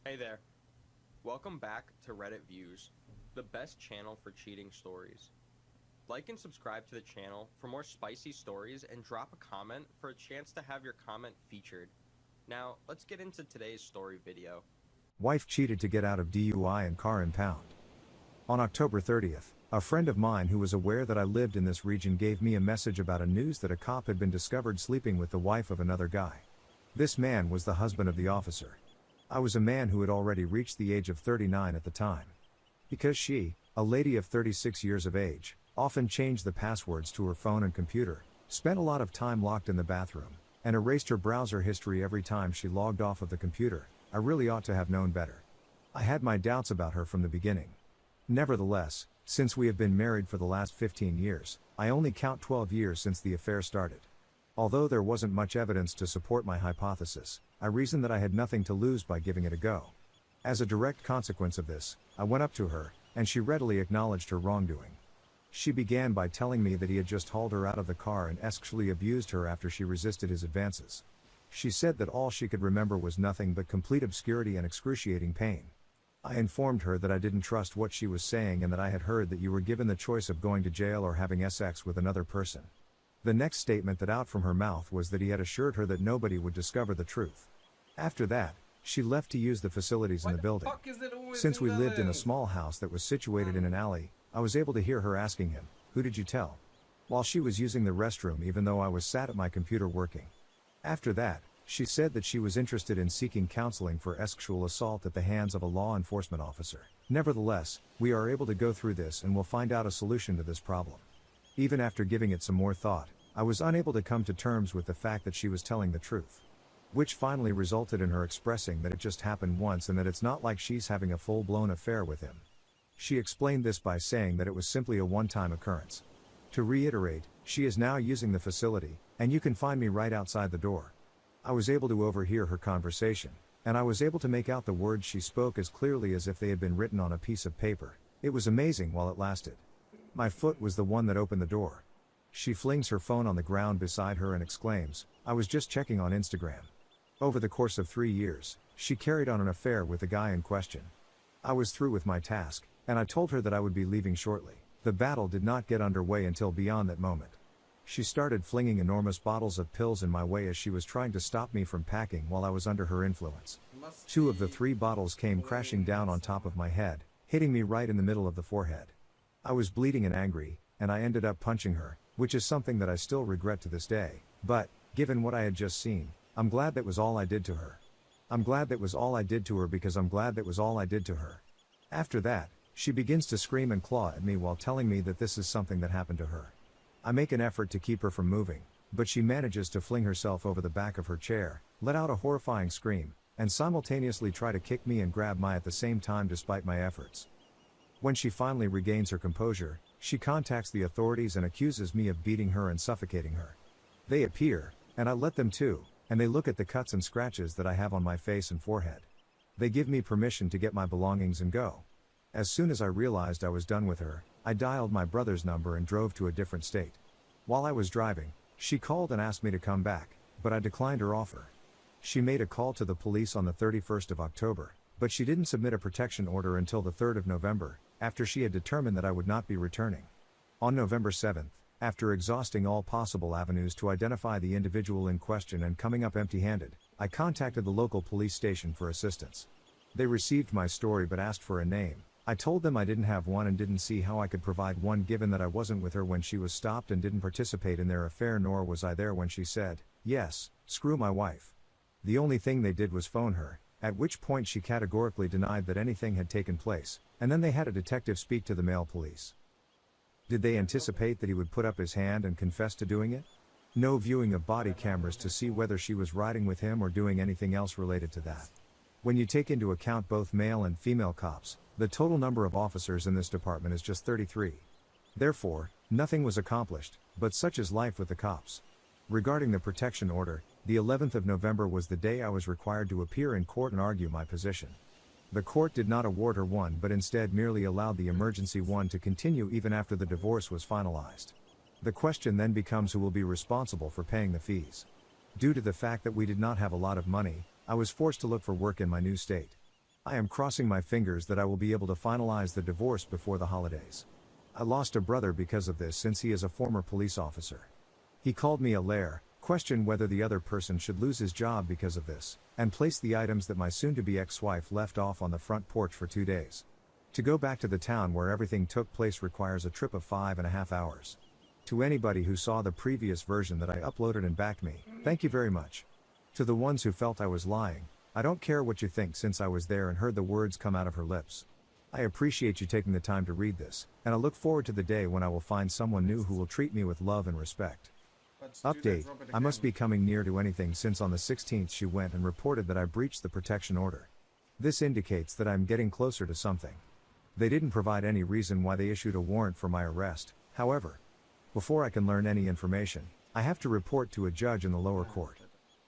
Hey there. Welcome back to Reddit Views, the best channel for cheating stories. Like and subscribe to the channel for more spicy stories and drop a comment for a chance to have your comment featured. Now, let's get into today's story video. Wife cheated to get out of DUI and car impound. On October 30th, a friend of mine who was aware that I lived in this region gave me a message about a news that a cop had been discovered sleeping with the wife of another guy. This man was the husband of the officer. I was a man who had already reached the age of 39 at the time. Because she, a lady of 36 years of age, often changed the passwords to her phone and computer, spent a lot of time locked in the bathroom, and erased her browser history every time she logged off of the computer, I really ought to have known better. I had my doubts about her from the beginning. Nevertheless, since we have been married for the last 15 years, I only count 12 years since the affair started. Although there wasn't much evidence to support my hypothesis, I reasoned that I had nothing to lose by giving it a go. As a direct consequence of this, I went up to her, and she readily acknowledged her wrongdoing. She began by telling me that he had just hauled her out of the car and sexually abused her after she resisted his advances. She said that all she could remember was nothing but complete obscurity and excruciating pain. I informed her that I didn't trust what she was saying and that I had heard that you were given the choice of going to jail or having sex with another person. The next statement that out from her mouth was that he had assured her that nobody would discover the truth. After that, she left to use the facilities in the building. Since we lived in a small house that was situated in an alley, I was able to hear her asking him, "Who did you tell?" while she was using the restroom even though I was sat at my computer working. After that, she said that she was interested in seeking counseling for sexual assault at the hands of a law enforcement officer. Nevertheless, we are able to go through this and will find out a solution to this problem. Even after giving it some more thought, I was unable to come to terms with the fact that she was telling the truth. Which finally resulted in her expressing that it just happened once and that it's not like she's having a full-blown affair with him. She explained this by saying that it was simply a one-time occurrence. To reiterate, she is now using the facility, and you can find me right outside the door. I was able to overhear her conversation, and I was able to make out the words she spoke as clearly as if they had been written on a piece of paper. It was amazing while it lasted. My foot was the one that opened the door. She flings her phone on the ground beside her and exclaims, "I was just checking on Instagram." Over the course of 3 years, she carried on an affair with the guy in question. I was through with my task, and I told her that I would be leaving shortly. The battle did not get underway until beyond that moment. She started flinging enormous bottles of pills in my way as she was trying to stop me from packing while I was under her influence. 2 of the 3 bottles came crashing down on top of my head, hitting me right in the middle of the forehead. I was bleeding and angry, and I ended up punching her, which is something that I still regret to this day, but, given what I had just seen, I'm glad that was all I did to her. I'm glad that was all I did to her because I'm glad that was all I did to her. After that, she begins to scream and claw at me while telling me that this is something that happened to her. I make an effort to keep her from moving, but she manages to fling herself over the back of her chair, let out a horrifying scream, and simultaneously try to kick me and grab me at the same time despite my efforts. When she finally regains her composure, she contacts the authorities and accuses me of beating her and suffocating her. They appear, and I let them too, and they look at the cuts and scratches that I have on my face and forehead. They give me permission to get my belongings and go. As soon as I realized I was done with her, I dialed my brother's number and drove to a different state. While I was driving, she called and asked me to come back, but I declined her offer. She made a call to the police on the 31st of October, but she didn't submit a protection order until the 3rd of November, after she had determined that I would not be returning. On November 7th, after exhausting all possible avenues to identify the individual in question and coming up empty-handed, I contacted the local police station for assistance. They received my story but asked for a name. I told them I didn't have one and didn't see how I could provide one given that I wasn't with her when she was stopped and didn't participate in their affair, nor was I there when she said, "Yes, screw my wife." The only thing they did was phone her, at which point she categorically denied that anything had taken place, and then they had a detective speak to the male police. Did they anticipate that he would put up his hand and confess to doing it? No viewing of body cameras to see whether she was riding with him or doing anything else related to that. When you take into account both male and female cops, the total number of officers in this department is just 33. Therefore, nothing was accomplished, but such is life with the cops. Regarding the protection order, the 11th of November was the day I was required to appear in court and argue my position. The court did not award her one but instead merely allowed the emergency one to continue even after the divorce was finalized. The question then becomes who will be responsible for paying the fees. Due to the fact that we did not have a lot of money, I was forced to look for work in my new state. I am crossing my fingers that I will be able to finalize the divorce before the holidays. I lost a brother because of this since he is a former police officer. He called me a liar, questioned whether the other person should lose his job because of this, and placed the items that my soon-to-be ex-wife left off on the front porch for 2 days. To go back to the town where everything took place requires a trip of 5.5 hours. To anybody who saw the previous version that I uploaded and backed me, thank you very much. To the ones who felt I was lying, I don't care what you think since I was there and heard the words come out of her lips. I appreciate you taking the time to read this, and I look forward to the day when I will find someone new who will treat me with love and respect. Update, I must be coming near to anything since on the 16th she went and reported that I breached the protection order. This indicates that I'm getting closer to something. They didn't provide any reason why they issued a warrant for my arrest, however. Before I can learn any information, I have to report to a judge in the lower court.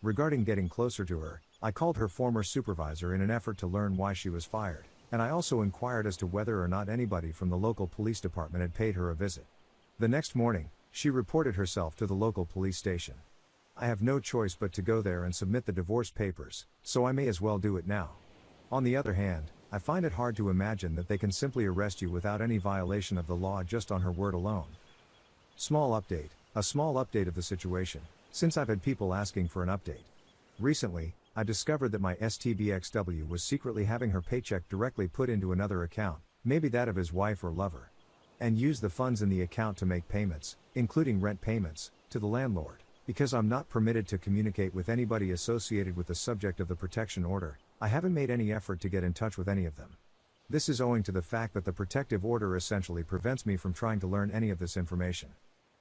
Regarding getting closer to her, I called her former supervisor in an effort to learn why she was fired, and I also inquired as to whether or not anybody from the local police department had paid her a visit. The next morning, she reported herself to the local police station. I have no choice but to go there and submit the divorce papers, so I may as well do it now. On the other hand, I find it hard to imagine that they can simply arrest you without any violation of the law just on her word alone. Small update, a small update of the situation, since I've had people asking for an update. Recently, I discovered that my STBXW was secretly having her paycheck directly put into another account, maybe that of his wife or lover, and used the funds in the account to make payments, including rent payments, to the landlord. Because I'm not permitted to communicate with anybody associated with the subject of the protection order, I haven't made any effort to get in touch with any of them. This is owing to the fact that the protective order essentially prevents me from trying to learn any of this information.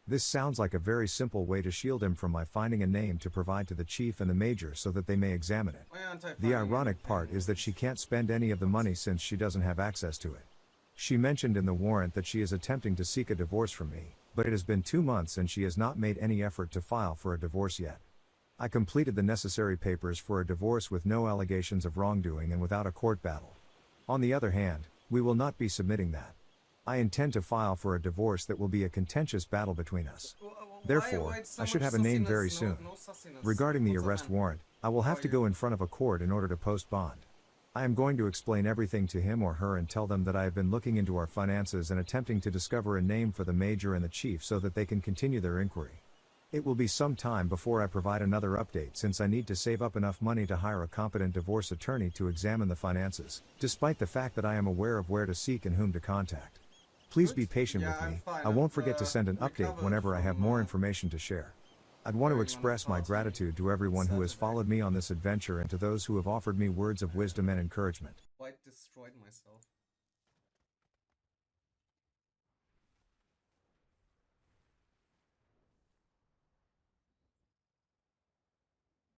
This sounds like a very simple way to shield him from my finding a name to provide to the chief and the major so that they may examine it. The ironic part is that she can't spend any of the money since she doesn't have access to it. She mentioned in the warrant that she is attempting to seek a divorce from me, but it has been 2 months and she has not made any effort to file for a divorce yet. I completed the necessary papers for a divorce with no allegations of wrongdoing and without a court battle. On the other hand, we will not be submitting that. I intend to file for a divorce that will be a contentious battle between us. Therefore, I should have a name very soon. Regarding the arrest warrant, I will have to go in front of a court in order to post bond. I am going to explain everything to him or her and tell them that I have been looking into our finances and attempting to discover a name for the major and the chief so that they can continue their inquiry. It will be some time before I provide another update since I need to save up enough money to hire a competent divorce attorney to examine the finances, despite the fact that I am aware of where to seek and whom to contact. Please be patient with me, I won't forget to send an update whenever I have more information to share. I'd want to express my gratitude to everyone who has followed me on this adventure and to those who have offered me words of wisdom and encouragement. Quite destroyed myself.